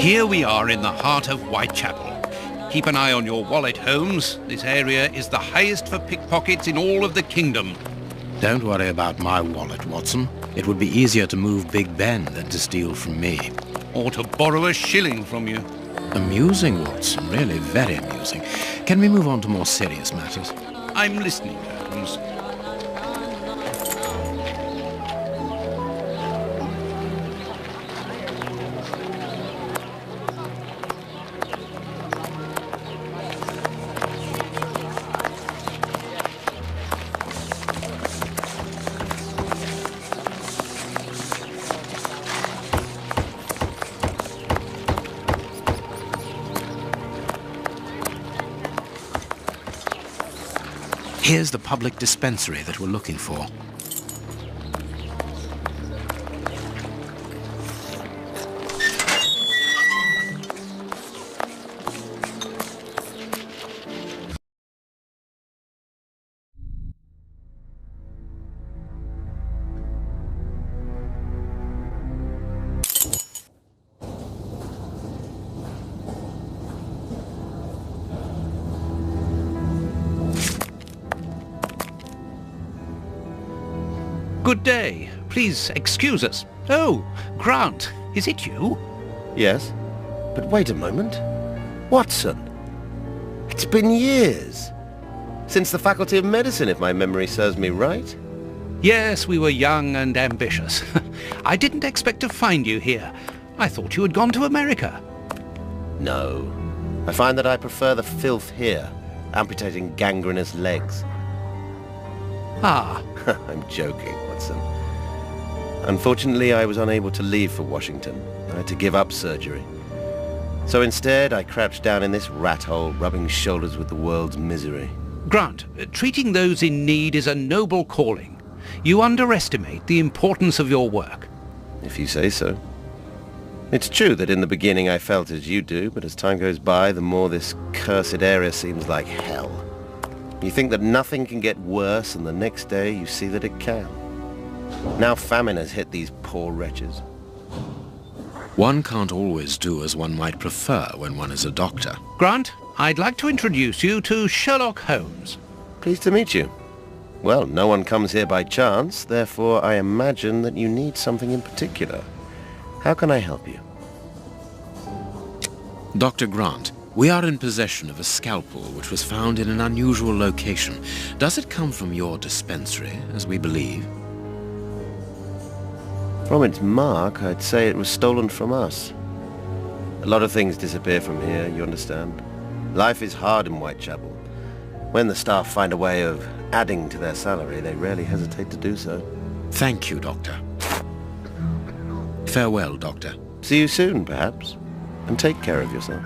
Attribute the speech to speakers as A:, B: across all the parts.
A: Here we are in the heart of Whitechapel. Keep an eye on your wallet, Holmes. This area is the highest for pickpockets in all of the kingdom.
B: Don't worry about my wallet, Watson. It would be easier to move Big Ben than to steal from me.
A: Or to borrow a shilling from you.
B: Amusing, Watson. Really very amusing. Can we move on to more serious matters?
A: I'm listening, Holmes.
B: Here's the public dispensary that we're looking for.
A: Good day. Please excuse us. Oh, Grant, is it you?
C: Yes, but wait a moment. Watson, it's been years. Since the Faculty of Medicine, if my memory serves me right.
A: Yes, we were young and ambitious. I didn't expect to find you here. I thought you had gone to America.
C: No. I find that I prefer the filth here, amputating gangrenous legs.
A: Ah.
C: I'm joking, Watson. Unfortunately, I was unable to leave for Washington. I had to give up surgery. So instead, I crouched down in this rat hole, rubbing shoulders with the world's misery.
A: Grant, treating those in need is a noble calling. You underestimate the importance of your work.
C: If you say so. It's true that in the beginning I felt as you do, but as time goes by, the more this cursed area seems like hell. You think that nothing can get worse, and the next day you see that it can. Now famine has hit these poor wretches.
B: One can't always do as one might prefer when one is a doctor.
A: Grant, I'd like to introduce you to Sherlock Holmes.
C: Pleased to meet you. Well, no one comes here by chance, therefore I imagine that you need something in particular. How can I help you?
B: Dr. Grant, we are in possession of a scalpel which was found in an unusual location. Does it come from your dispensary, as we believe?
C: From its mark, I'd say it was stolen from us. A lot of things disappear from here, you understand. Life is hard in Whitechapel. When the staff find a way of adding to their salary, they rarely hesitate to do so.
B: Thank you, Doctor. Farewell, Doctor.
C: See you soon, perhaps. And take care of yourself.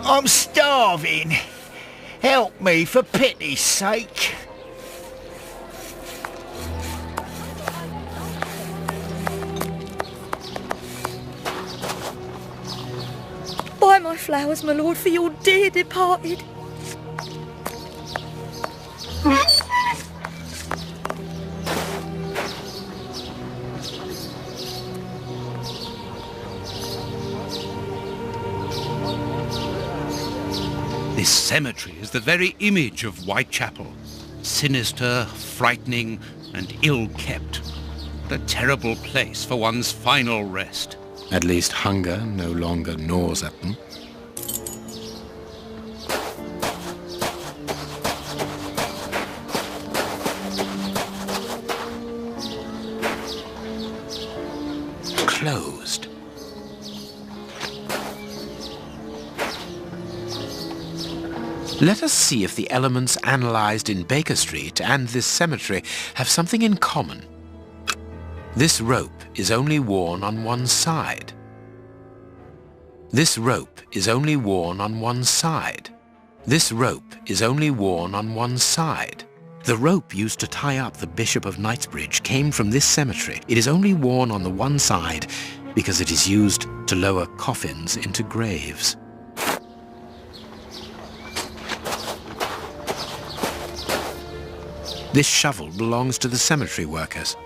D: I'm starving. Help me, for pity's sake.
E: Buy my flowers, my lord, for your dear departed.
A: This cemetery is the very image of Whitechapel. Sinister, frightening, and ill-kept. What a terrible place for one's final rest.
B: At least hunger no longer gnaws at them. Closed. Let us see if the elements analyzed in Baker Street and this cemetery have something in common. This rope is only worn on one side. This rope is only worn on one side. This rope is only worn on one side. The rope used to tie up the Bishop of Knightsbridge came from this cemetery. It is only worn on the one side because it is used to lower coffins into graves. This shovel belongs to the cemetery workers.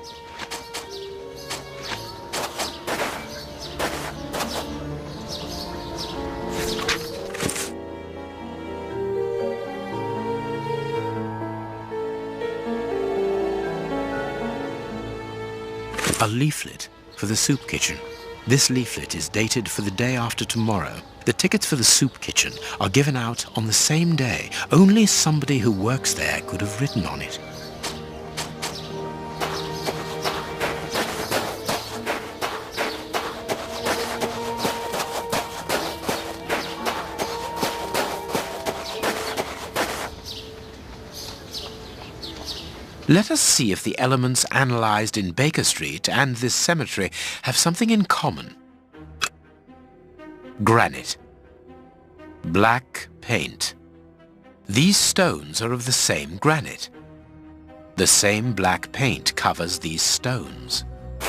B: A leaflet for the soup kitchen. This leaflet is dated for the day after tomorrow. The tickets for the soup kitchen are given out on the same day. Only somebody who works there could have written on it. Let us see if the elements analysed in Baker Street and this cemetery have something in common. Granite. Black paint. These stones are of the same granite. The same black paint covers these stones.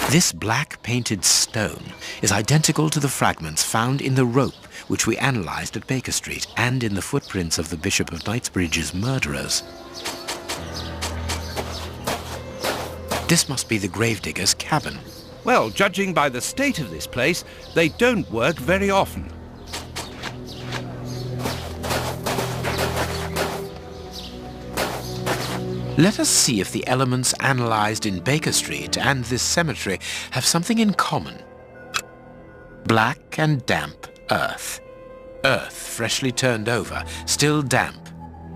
B: This black painted stone is identical to the fragments found in the rope which we analysed at Baker Street and in the footprints of the Bishop of Knightsbridge's murderers. This must be the gravedigger's cabin.
A: Well, judging by the state of this place, they don't work very often.
B: Let us see if the elements analysed in Baker Street and this cemetery have something in common. Black and damp earth. Earth freshly turned over, still damp.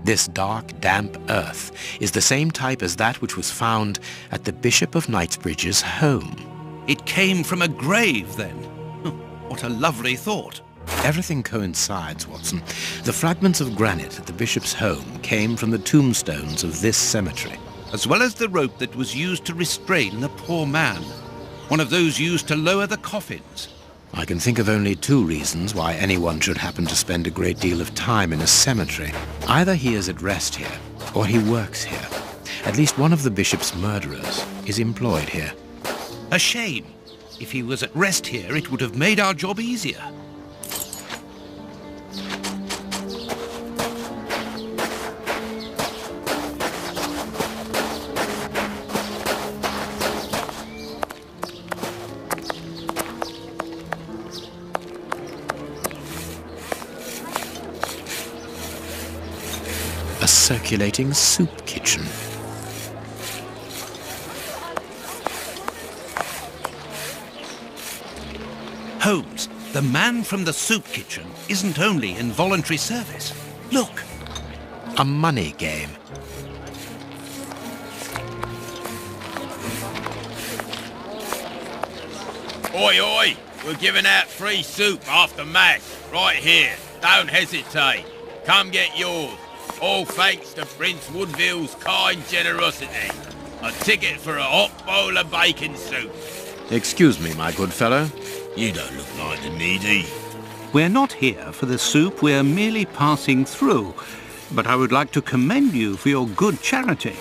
B: This dark, damp earth is the same type as that which was found at the Bishop of Knightsbridge's home.
A: It came from a grave, then. What a lovely thought.
B: Everything coincides, Watson. The fragments of granite at the bishop's home came from the tombstones of this cemetery.
A: As well as the rope that was used to restrain the poor man. One of those used to lower the coffins.
B: I can think of only two reasons why anyone should happen to spend a great deal of time in a cemetery. Either he is at rest here, or he works here. At least one of the bishop's murderers is employed here.
A: A shame. If he was at rest here, it would have made our job easier.
B: A circulating soup kitchen.
A: Holmes, the man from the soup kitchen isn't only in voluntary service. Look.
B: A money game.
F: Oi, oi! We're giving out free soup after Mass, right here. Don't hesitate. Come get yours. All thanks to Prince Woodville's kind generosity. A ticket for a hot bowl of bacon soup.
B: Excuse me, my good fellow.
F: You don't look like the needy.
A: We're not here for the soup, we're merely passing through. But I would like to commend you for your good charity.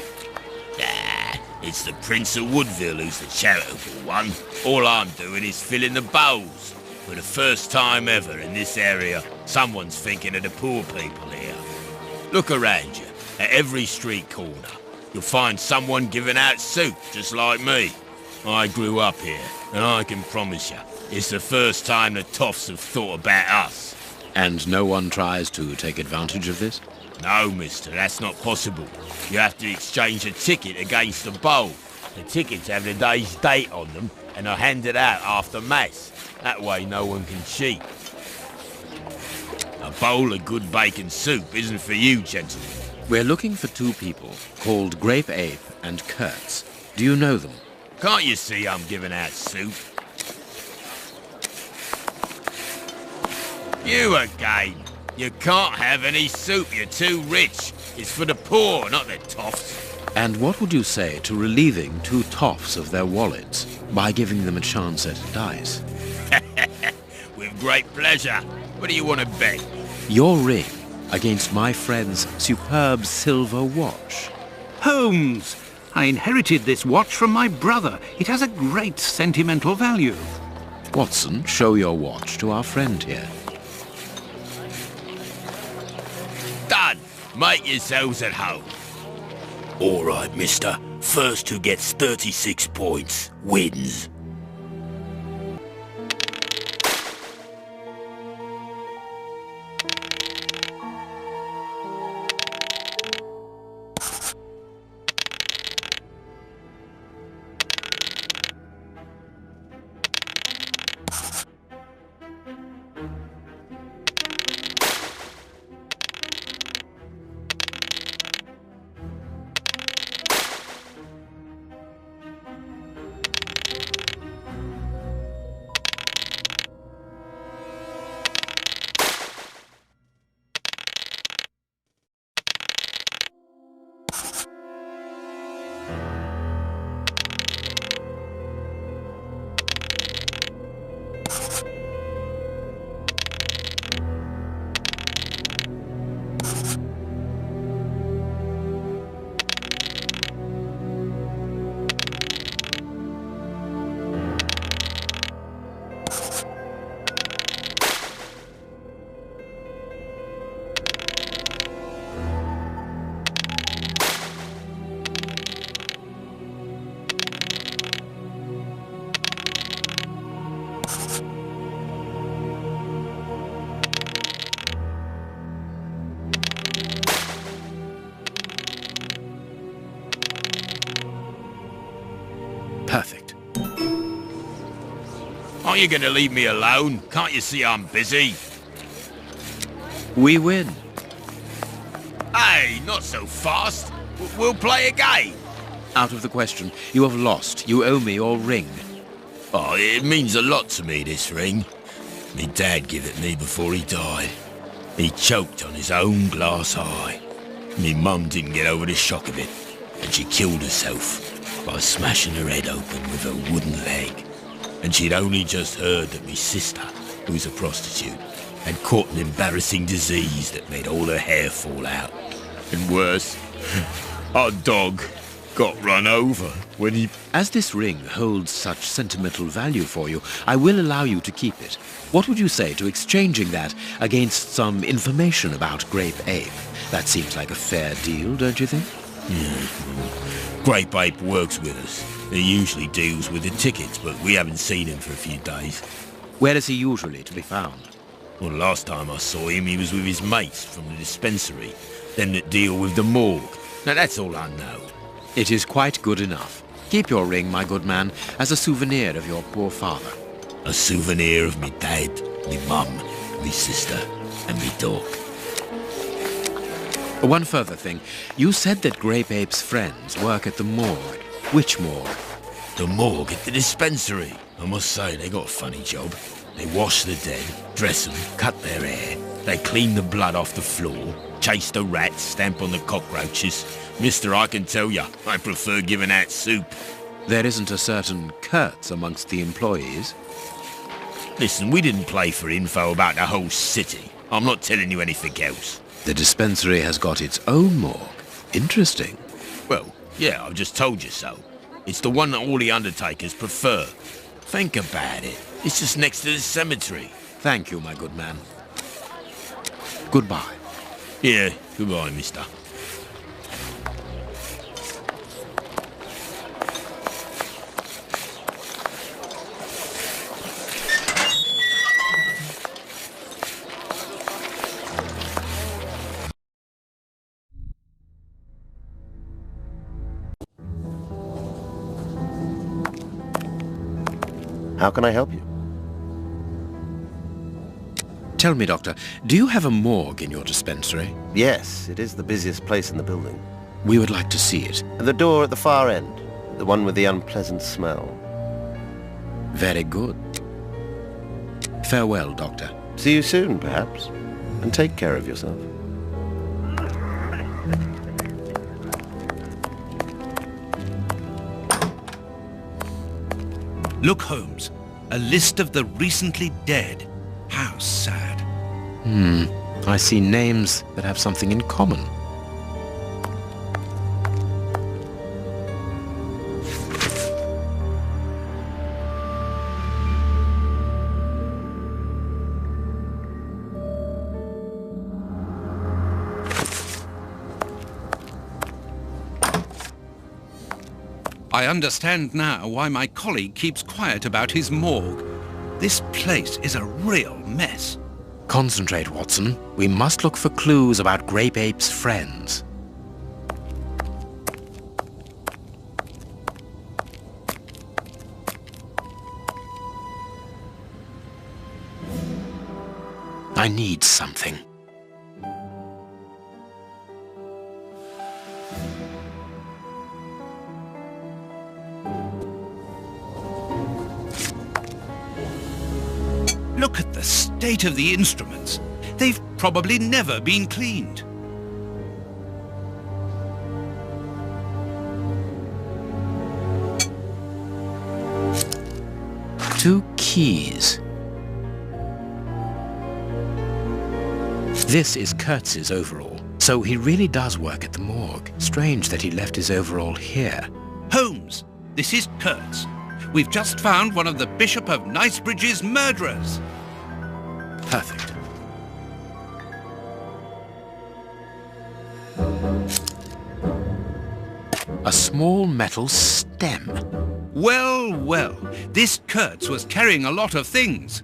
F: Ah, it's the Prince of Woodville who's the charitable one. All I'm doing is filling the bowls. For the first time ever in this area, someone's thinking of the poor people here. Look around you. At every street corner, you'll find someone giving out soup just like me. I grew up here, and I can promise you, it's the first time the toffs have thought about us.
B: And no one tries to take advantage of this?
F: No, mister, that's not possible. You have to exchange a ticket against a bowl. The tickets have the day's date on them, and are handed out after Mass. That way no one can cheat. A bowl of good bacon soup isn't for you, gentlemen.
B: We're looking for two people called Grape Ape and Kurtz. Do you know them?
F: Can't you see I'm giving out soup? You again. You can't have any soup, you're too rich. It's for the poor, not the toffs.
B: And what would you say to relieving two toffs of their wallets by giving them a chance at dice?
F: With great pleasure. What do you want to bet?
B: Your ring against my friend's superb silver watch.
A: Holmes! I inherited this watch from my brother. It has a great sentimental value.
B: Watson, show your watch to our friend here.
F: Done. Make yourselves at home. All right, mister. First who gets 36 points wins.
B: Perfect.
F: Aren't you going to leave me alone? Can't you see I'm busy?
B: We win.
F: Hey, not so fast. We'll play a game.
B: Out of the question. You have lost. You owe me your ring.
F: Oh, it means a lot to me, this ring. Me dad gave it me before he died. He choked on his own glass eye. Me mum didn't get over the shock of it, and she killed herself by smashing her head open with her wooden leg. And she'd only just heard that me sister, who's a prostitute, had caught an embarrassing disease that made all her hair fall out. And worse, our dog got run over when he...
B: As this ring holds such sentimental value for you, I will allow you to keep it. What would you say to exchanging that against some information about Grape Ape? That seems like a fair deal, don't you think?
F: Yeah. Grape Ape works with us. He usually deals with the tickets, but we haven't seen him for a few days.
B: Where is he usually to be found?
F: Well, last time I saw him, he was with his mates from the dispensary, them that deal with the morgue. Now, that's all I know.
B: It is quite good enough. Keep your ring, my good man, as a souvenir of your poor father.
F: A souvenir of me dad, me mum, me sister, and me dog.
B: One further thing. You said that Grape Ape's friends work at the morgue. Which morgue?
F: The morgue at the dispensary. I must say, they got a funny job. They wash the dead, dress them, cut their hair. They clean the blood off the floor, chase the rats, stamp on the cockroaches. Mister, I can tell you, I prefer giving out soup.
B: There isn't a certain Kurtz amongst the employees.
F: Listen, we didn't play for info about the whole city. I'm not telling you anything else.
B: The dispensary has got its own morgue. Interesting.
F: Well, yeah, I've just told you so. It's the one that all the undertakers prefer. Think about it. It's just next to the cemetery.
B: Thank you, my good man. Goodbye.
F: Yeah, goodbye, mister.
C: How can I help you?
B: Tell me, Doctor, do you have a morgue in your dispensary?
C: Yes, it is the busiest place in the building.
B: We would like to see it.
C: The door at the far end, the one with the unpleasant smell.
B: Very good. Farewell, Doctor.
C: See you soon, perhaps. And take care of yourself.
A: Look, Holmes. A list of the recently dead. How sad.
B: I see names that have something in common.
A: I understand now why my colleague keeps quiet about his morgue. This place is a real mess.
B: Concentrate, Watson. We must look for clues about Grape Ape's friends. I need something.
A: Look at the state of the instruments. They've probably never been cleaned.
B: Two keys. This is Kurtz's overall, so he really does work at the morgue. Strange that he left his overall here.
A: Holmes, this is Kurtz. We've just found one of the Bishop of Knightsbridge's murderers.
B: Perfect. A small metal stem.
A: Well, well, this Kurtz was carrying a lot of things.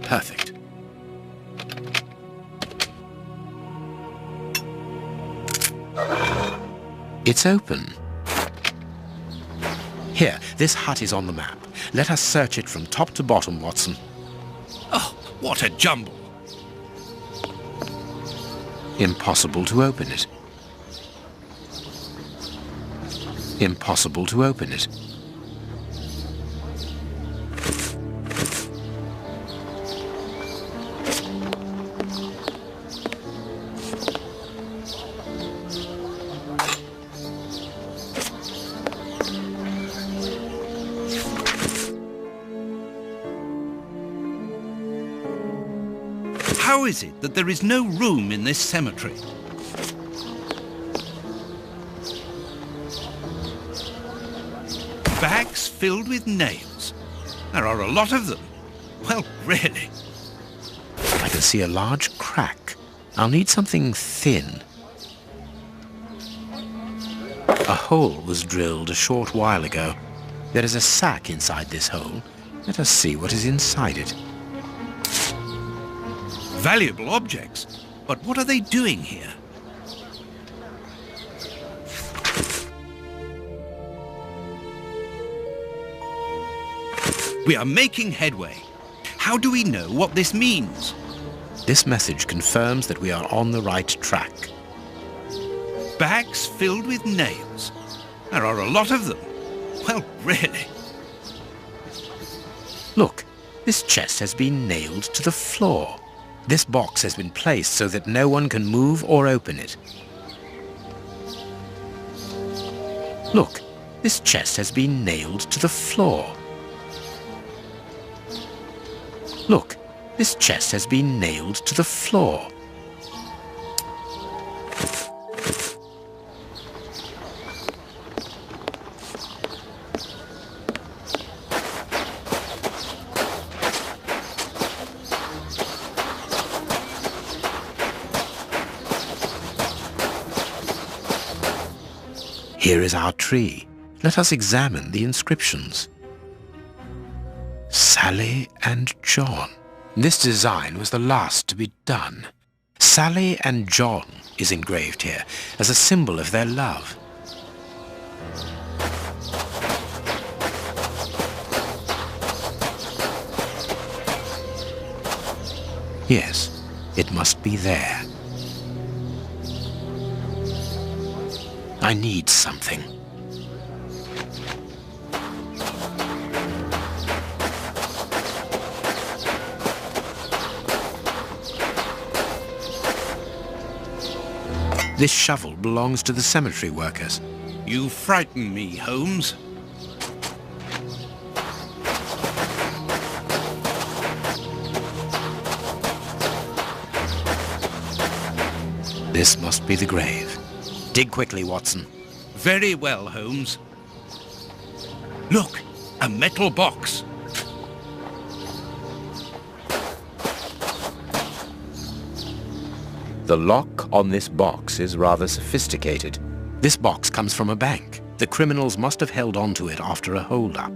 B: Perfect. It's open. Here, this hut is on the map. Let us search it from top to bottom, Watson.
A: Oh, what a jumble.
B: Impossible to open it. Impossible to open it.
A: How is it that there is no room in this cemetery? Bags filled with nails. There are a lot of them. Well, really.
B: I can see a large crack. I'll need something thin. A hole was drilled a short while ago. There is a sack inside this hole. Let us see what is inside it.
A: Valuable objects. But what are they doing here? We are making headway. How do we know what this means?
B: This message confirms that we are on the right track.
A: Bags filled with nails. There are a lot of them. Well, really.
B: Look, this chest has been nailed to the floor. This box has been placed so that no one can move or open it. Look, this chest has been nailed to the floor. Look, this chest has been nailed to the floor. Here is our tree. Let us examine the inscriptions. Sally and John. This design was the last to be done. Sally and John is engraved here as a symbol of their love. Yes, it must be there. I need something. This shovel belongs to the cemetery workers.
A: You frighten me, Holmes.
B: This must be the grave. Dig quickly, Watson.
A: Very well, Holmes. Look, a metal box.
C: The lock on this box is rather sophisticated.
B: This box comes from a bank. The criminals must have held on to it after a hold-up.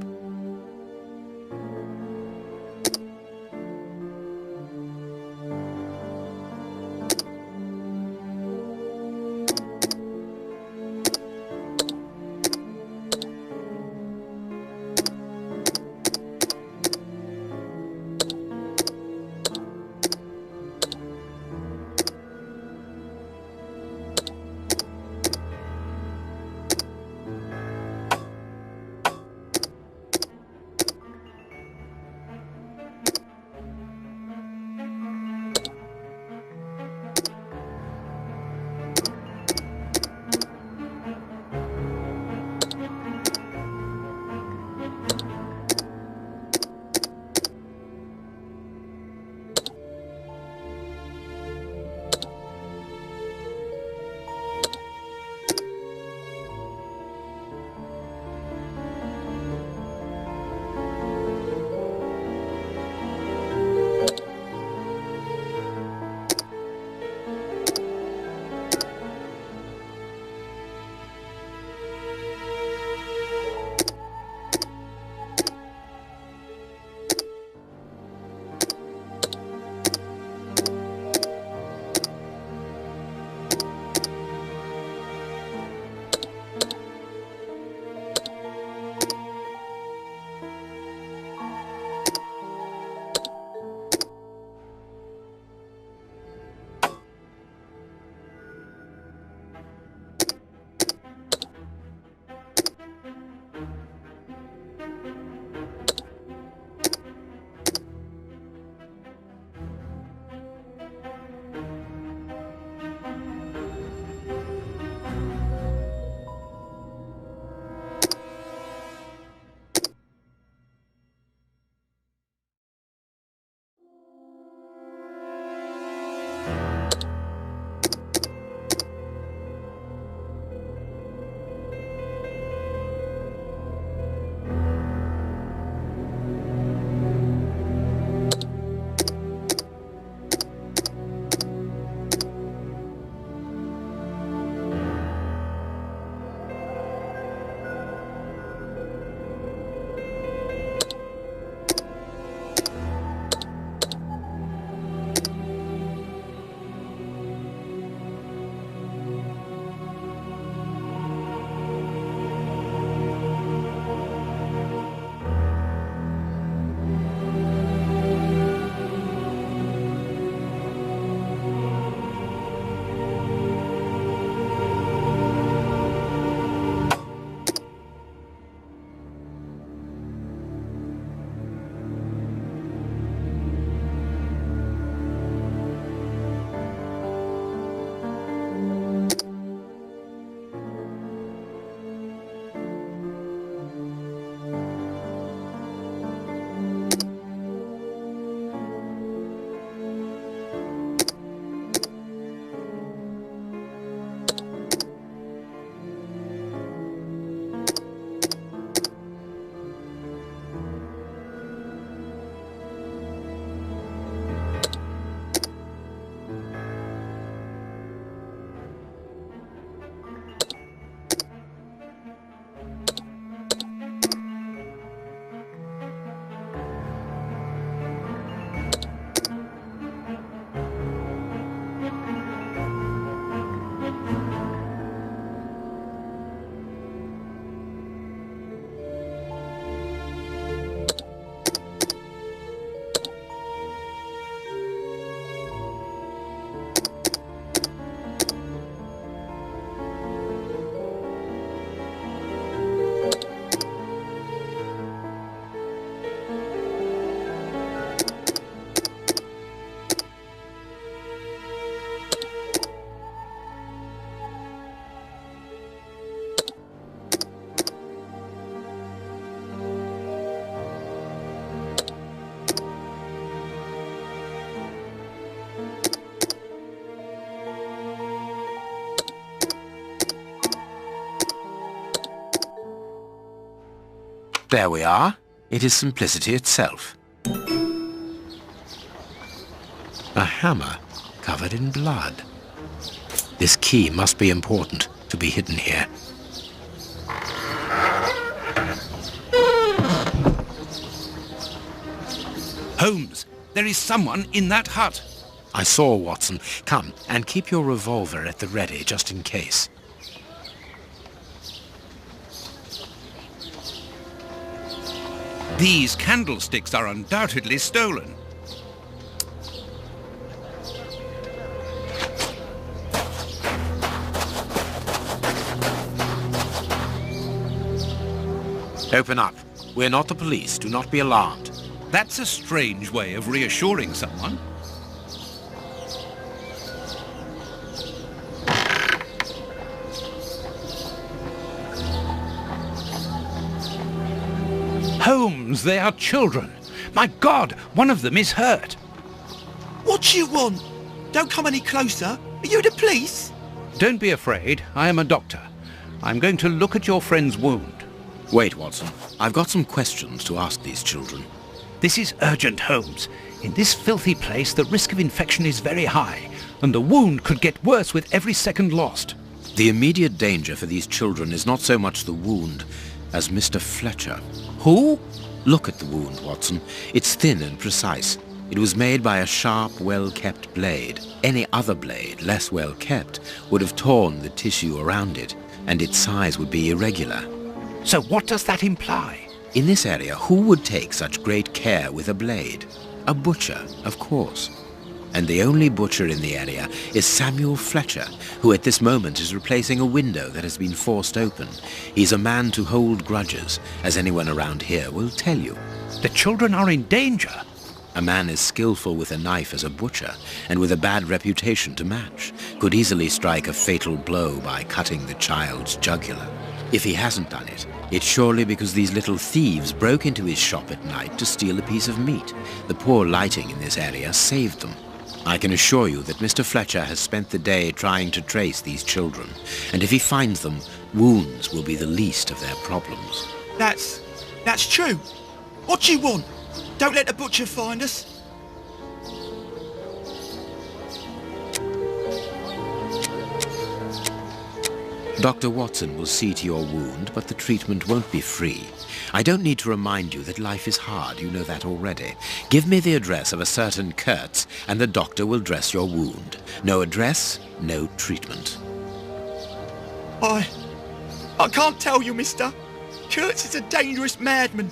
B: There we are. It is simplicity itself. A hammer covered in blood. This key must be important to be hidden here.
A: Holmes, there is someone in that hut.
B: I saw, Watson. Come, and keep your revolver at the ready, just in case.
A: These candlesticks are undoubtedly stolen.
B: Open up. We're not the police. Do not be alarmed.
A: That's a strange way of reassuring someone. Holmes, they are children. My God, one of them is hurt.
G: What do you want? Don't come any closer. Are you the police?
A: Don't be afraid. I am a doctor. I'm going to look at your friend's wound.
B: Wait, Watson. I've got some questions to ask these children.
A: This is urgent, Holmes. In this filthy place, the risk of infection is very high, and the wound could get worse with every second lost.
B: The immediate danger for these children is not so much the wound as Mr. Fletcher.
A: Who?
B: Look at the wound, Watson. It's thin and precise. It was made by a sharp, well-kept blade. Any other blade, less well-kept, would have torn the tissue around it, and its size would be irregular.
A: So what does that imply?
B: In this area, who would take such great care with a blade? A butcher, of course. And the only butcher in the area is Samuel Fletcher, who at this moment is replacing a window that has been forced open. He's a man to hold grudges, as anyone around here will tell you.
A: The children are in danger.
B: A man as skillful with a knife as a butcher, and with a bad reputation to match, could easily strike a fatal blow by cutting the child's jugular. If he hasn't done it, it's surely because these little thieves broke into his shop at night to steal a piece of meat. The poor lighting in this area saved them. I can assure you that Mr. Fletcher has spent the day trying to trace these children, and if he finds them, wounds will be the least of their problems.
G: That's true. What do you want? Don't let the butcher find us.
B: Dr. Watson will see to your wound, but the treatment won't be free. I don't need to remind you that life is hard, you know that already. Give me the address of a certain Kurtz, and the doctor will dress your wound. No address, no treatment.
G: I can't tell you, mister. Kurtz is a dangerous madman.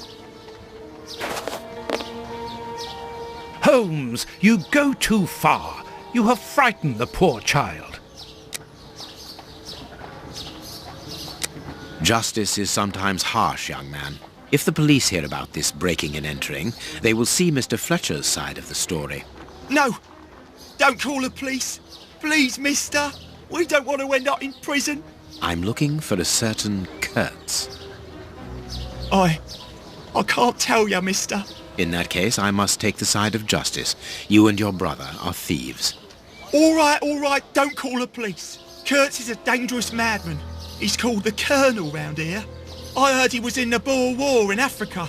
A: Holmes, you go too far. You have frightened the poor child.
B: Justice is sometimes harsh, young man. If the police hear about this breaking and entering, they will see Mr. Fletcher's side of the story.
G: No! Don't call the police! Please, mister! We don't want to end up in prison!
B: I'm looking for a certain Kurtz.
G: I can't tell you, mister.
B: In that case, I must take the side of justice. You and your brother are thieves.
G: All right, don't call the police. Kurtz is a dangerous madman. He's called the Colonel round here. I heard he was in the Boer War in Africa.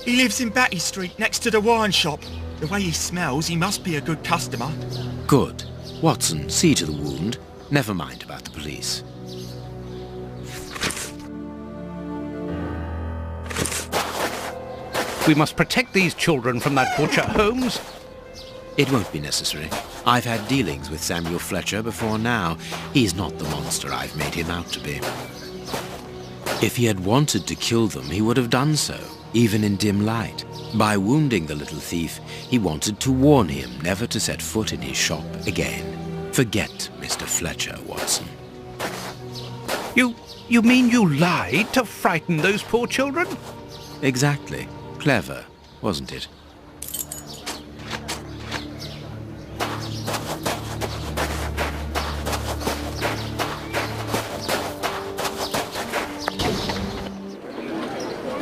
G: He lives in Batty Street next to the wine shop. The way he smells, he must be a good customer.
B: Good. Watson, see to the wound. Never mind about the police.
A: We must protect these children from that butcher, Holmes.
B: It won't be necessary. I've had dealings with Samuel Fletcher before now. He's not the monster I've made him out to be. If he had wanted to kill them, he would have done so, even in dim light. By wounding the little thief, he wanted to warn him never to set foot in his shop again. Forget Mr. Fletcher, Watson.
A: You mean you lied to frighten those poor children?
B: Exactly. Clever, wasn't it?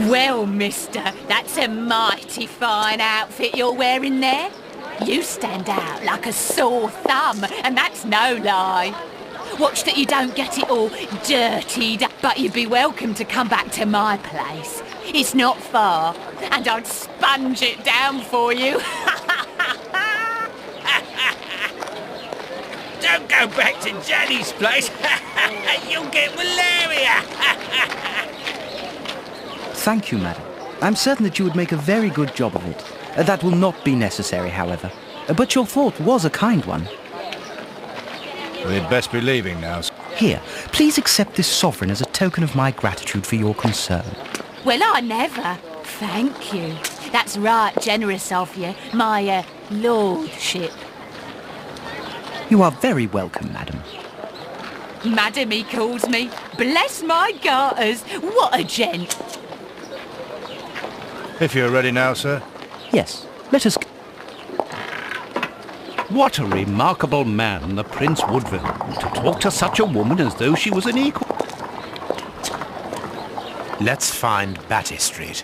H: Well, mister, that's a mighty fine outfit you're wearing there. You stand out like a sore thumb, and that's no lie. Watch that you don't get it all dirtied, but you'd be welcome to come back to my place. It's not far, and I'd sponge it down for you.
F: Don't go back to Janny's place. You'll get malaria.
I: Thank you, madam. I'm certain that you would make a very good job of it. That will not be necessary, however. But your thought was a kind one.
J: We'd best be leaving now.
I: Here, please accept this sovereign as a token of my gratitude for your concern.
H: Well, I never. Thank you. That's right generous of you, my, lordship.
I: You are very welcome, madam.
H: Madam, he calls me. Bless my garters. What a gent.
J: If you're ready now, sir.
I: Yes, let us...
A: What a remarkable man, the Prince Woodville, to talk to such a woman as though she was an equal.
B: Let's find Batty Street.